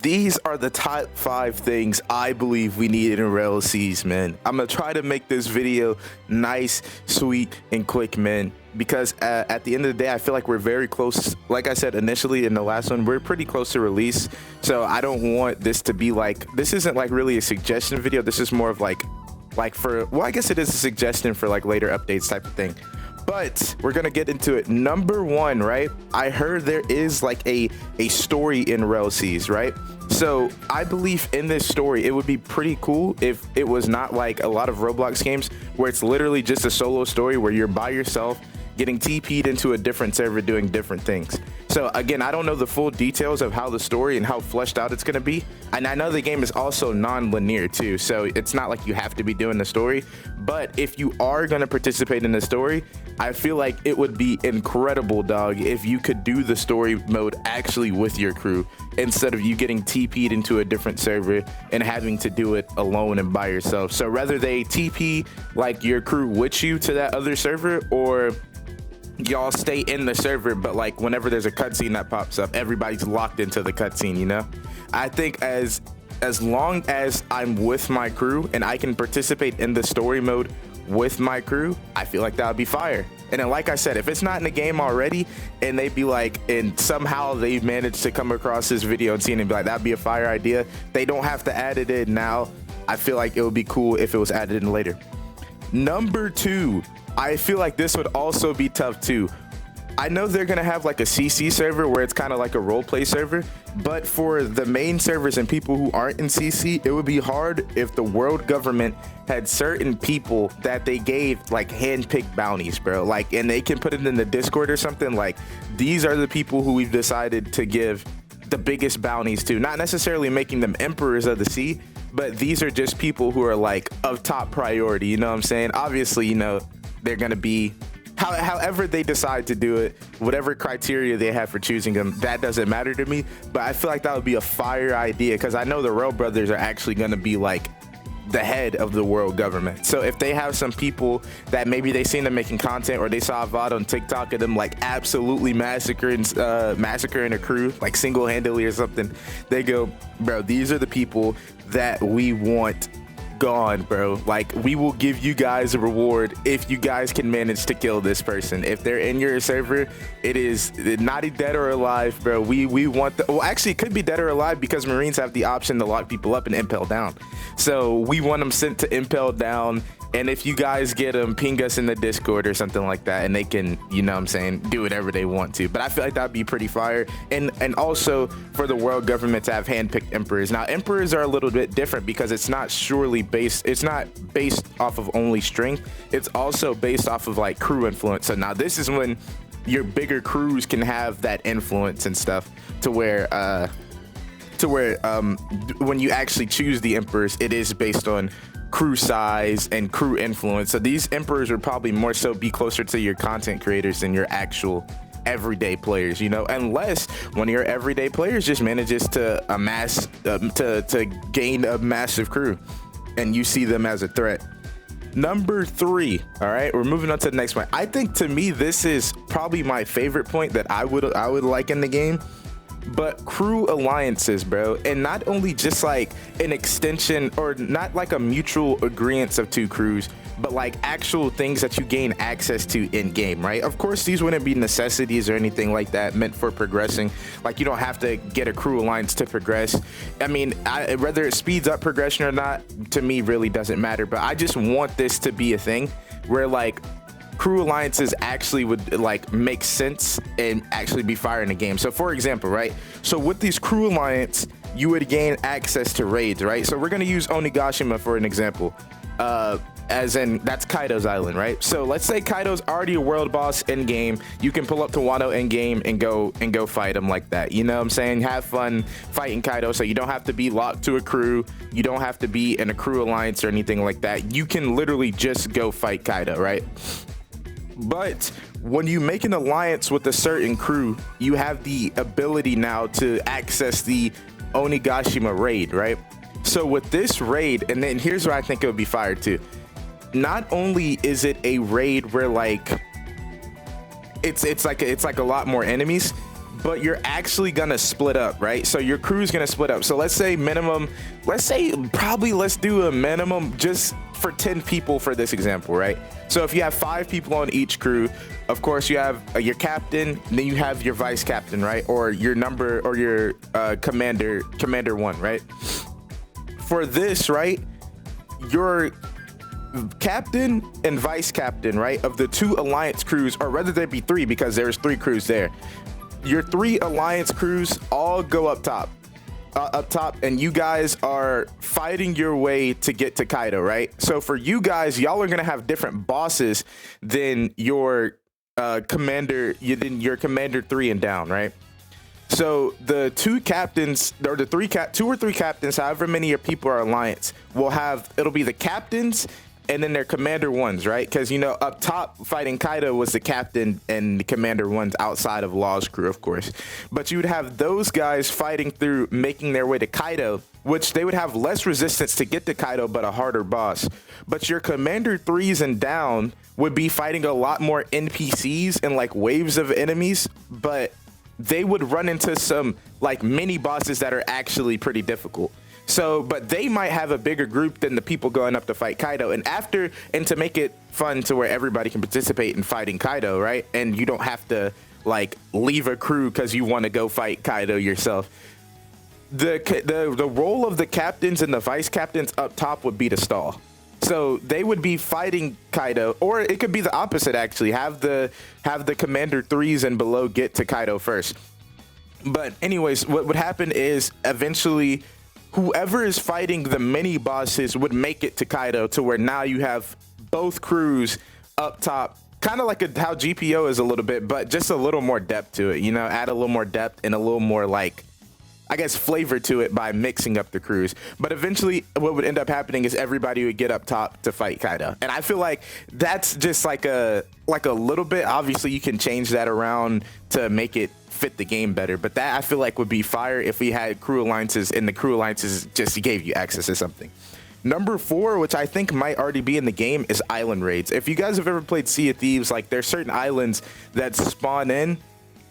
These are the top 5 things I believe we need in Rell Seas, man. I'm gonna try to make this video nice, sweet, and quick, man. Because at the end of the day, I feel like we're very close. Like I said initially in the last one, we're pretty close to release. So I don't want this to be like, this isn't like really a suggestion video. This is more of like for, well, I guess it is a suggestion for like later updates type of thing. But we're gonna get into it. Number 1, right? I heard there is like a story in Rell Seas, right? So I believe in this story, it would be pretty cool if it was not like a lot of Roblox games where it's literally just a solo story where you're by yourself, getting TP'd into a different server doing different things. So again, I don't know the full details of how the story and how fleshed out it's going to be. And I know the game is also non-linear too. So it's not like you have to be doing the story. But if you are going to participate in the story, I feel like it would be incredible, dog, if you could do the story mode actually with your crew instead of you getting TP'd into a different server and having to do it alone and by yourself. So whether they TP like your crew with you to that other server, or y'all stay in the server, but like whenever there's a cutscene that pops up, everybody's locked into the cutscene, you know? I think as long as I'm with my crew and I can participate in the story mode with my crew, I feel like that would be fire. And then, like I said, if it's not in the game already and they be like, and somehow they've managed to come across this video and seen it and be like, that'd be a fire idea, they don't have to add it in now. I feel like it would be cool if it was added in later. Number 2, I feel like this would also be tough too. I know they're gonna have like a CC server where it's kind of like a roleplay server, but for the main servers and people who aren't in CC, it would be hard if the world government had certain people that they gave like hand-picked bounties, bro. Like, and they can put it in the Discord or something. Like, these are the people who we've decided to give the biggest bounties to, not necessarily making them emperors of the sea, but these are just people who are like of top priority, you know what I'm saying? Obviously, you know, they're gonna be however they decide to do it, whatever criteria they have for choosing them, that doesn't matter to me. But I feel like that would be a fire idea, because I know the Rell brothers are actually gonna be like the head of the world government. So if they have some people that maybe they seen them making content, or they saw a VOD on TikTok of them like absolutely massacring a crew like single-handedly or something, they go, bro, these are the people that we want gone, bro. Like, we will give you guys a reward if you guys can manage to kill this person. If they're in your server, it is not dead or alive, bro. We want the, well, actually it could be dead or alive, because Marines have the option to lock people up and impel down. So we want them sent to impel down. And if you guys get them, ping us in the Discord or something like that, and they can, you know what I'm saying, do whatever they want to. But I feel like that'd be pretty fire. And also for the world government to have handpicked emperors. Now, emperors are a little bit different, because it's not based off of only strength. It's also based off of like crew influence. So now this is when your bigger crews can have that influence and stuff, to where when you actually choose the emperors, it is based on crew size and crew influence. So these emperors would probably more so be closer to your content creators than your actual everyday players, you know, unless one of your everyday players just manages to amass to gain a massive crew and you see them as a threat. Number 3, all right, we're moving on to the next one. I think, to me, this is probably my favorite point that I would like in the game. But crew alliances, bro, and not only just like an extension, or not like a mutual agreement of 2 crews, but like actual things that you gain access to in game, right? Of course, these wouldn't be necessities or anything like that meant for progressing. Like, you don't have to get a crew alliance to progress. I mean, whether it speeds up progression or not, to me, really doesn't matter. But I just want this to be a thing where like crew alliances actually would like make sense and actually be fire in the game. So for example, right, so with these crew alliance, you would gain access to raids, right? So we're going to use Onigashima for an example, as in that's Kaido's island, right? So let's say Kaido's already a world boss in game. You can pull up to Wano in game and go fight him like that, you know what I'm saying? Have fun fighting Kaido. So you don't have to be locked to a crew, you don't have to be in a crew alliance or anything like that. You can literally just go fight Kaido, right? But when you make an alliance with a certain crew, you have the ability now to access the Onigashima raid, right? So with this raid, and then here's where I think it would be fire too. Not only is it a raid where like it's like a lot more enemies, but you're actually gonna split up, right? So your crew's gonna split up. So let's say let's do a minimum just for 10 people for this example, right? So if you have 5 people on each crew, of course you have your captain, then you have your vice captain, right? Or your commander 1, right? For this, right, your captain and vice captain, right, of the 2 alliance crews, or rather there be 3 because there's 3 crews there. Your 3 alliance crews all go up top, and you guys are fighting your way to get to Kaido, right? So for you guys, y'all are gonna have different bosses than your commander 3 and down, right? So the 2 captains, or the 2 or 3 captains, however many of your people are alliance, it'll be the captains and then their commander 1s, right? Because, you know, up top fighting Kaido was the captain and the commander 1s outside of Law's crew, of course. But you would have those guys fighting through, making their way to Kaido, which they would have less resistance to get to Kaido, but a harder boss. But your commander 3s and down would be fighting a lot more NPCs and like waves of enemies, but they would run into some like mini bosses that are actually pretty difficult. So, but they might have a bigger group than the people going up to fight Kaido. And to make it fun to where everybody can participate in fighting Kaido, right? And you don't have to like leave a crew because you want to go fight Kaido yourself. The role of the captains and the vice captains up top would be to stall. So they would be fighting Kaido, or it could be the opposite actually. Have the commander 3s and below get to Kaido first. But anyways, what would happen is eventually whoever is fighting the mini bosses would make it to Kaido, to where now you have both crews up top, kind of like how GPO is a little bit, but just a little more depth to it, you know, add a little more depth and a little more like, I guess, flavor to it by mixing up the crews. But eventually what would end up happening is everybody would get up top to fight Kaido. And I feel like that's just like a little bit, obviously you can change that around to make it fit the game better, but that I feel like would be fire if we had crew alliances, and the crew alliances just gave you access to something. Number 4, which I think might already be in the game, is island raids. If you guys have ever played Sea of Thieves, like there's certain islands that spawn in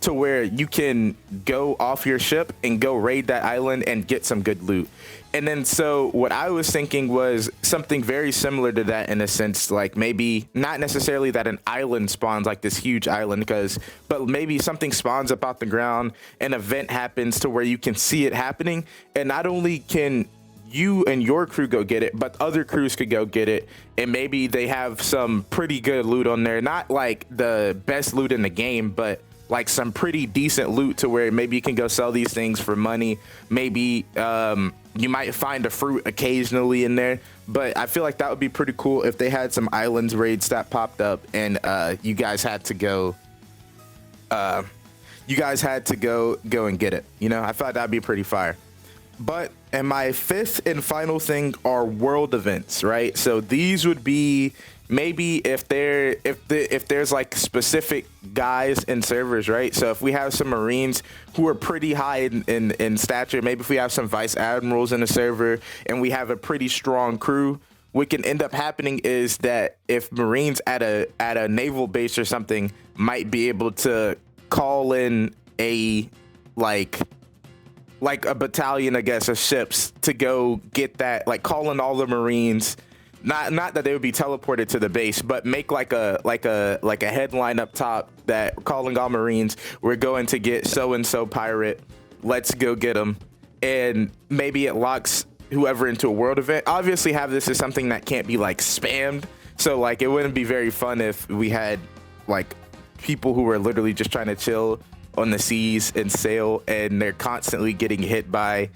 to where you can go off your ship and go raid that island and get some good loot. And then so what I was thinking was something very similar to that, in a sense, like maybe not necessarily that an island spawns, like this huge island, but maybe something spawns up out the ground, an event happens to where you can see it happening, and not only can you and your crew go get it, but other crews could go get it, and maybe they have some pretty good loot on there, not like the best loot in the game, but like some pretty decent loot to where maybe you can go sell these things for money. Maybe you might find a fruit occasionally in there, but I feel like that would be pretty cool if they had some islands raids that popped up, and you guys had to go and get it. You know, I thought that'd be pretty fire. But, and my 5th and final thing are world events, right? So these would be maybe if there's like specific guys in servers, right? So if we have some Marines who are pretty high in stature, maybe if we have some vice admirals in the server and we have a pretty strong crew, what can end up happening is that if Marines at a naval base or something might be able to call in a like a battalion, I guess, of ships to go get that, like call in all the Marines. Not that they would be teleported to the base, but make like a headline up top that calling all Marines, we're going to get so and so pirate, let's go get them. And maybe it locks whoever into a world event. Obviously have this as something that can't be like spammed, so like it wouldn't be very fun if we had like people who were literally just trying to chill on the seas and sail, and they're constantly getting hit by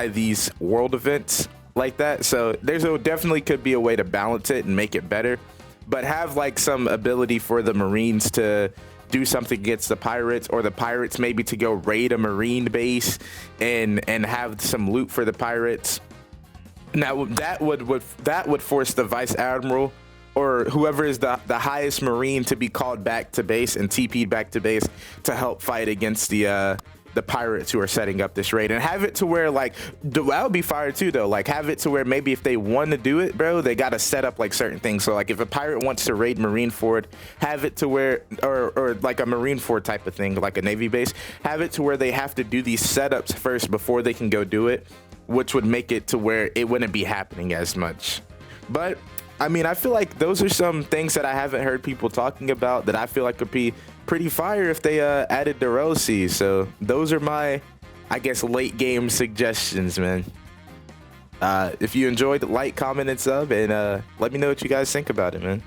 these world events like that. So definitely could be a way to balance it and make it better, but have like some ability for the Marines to do something against the pirates, or the pirates maybe to go raid a Marine base and have some loot for the pirates. Now that would force the vice admiral or whoever is the highest Marine to be called back to base and TP'd back to base to help fight against the the pirates who are setting up this raid, and have it to where like that would be fire too though. Like have it to where maybe if they want to do it, bro, they got to set up like certain things. So like if a pirate wants to raid Marineford, have it to where or like a Marineford type of thing, like a Navy base, have it to where they have to do these setups first before they can go do it, which would make it to where it wouldn't be happening as much. But I mean, I feel like those are some things that I haven't heard people talking about that I feel like could be pretty fire if they added the Rell seas. So those are my, I guess, late game suggestions, man. If you enjoyed, like, comment, and sub, and let me know what you guys think about it, man.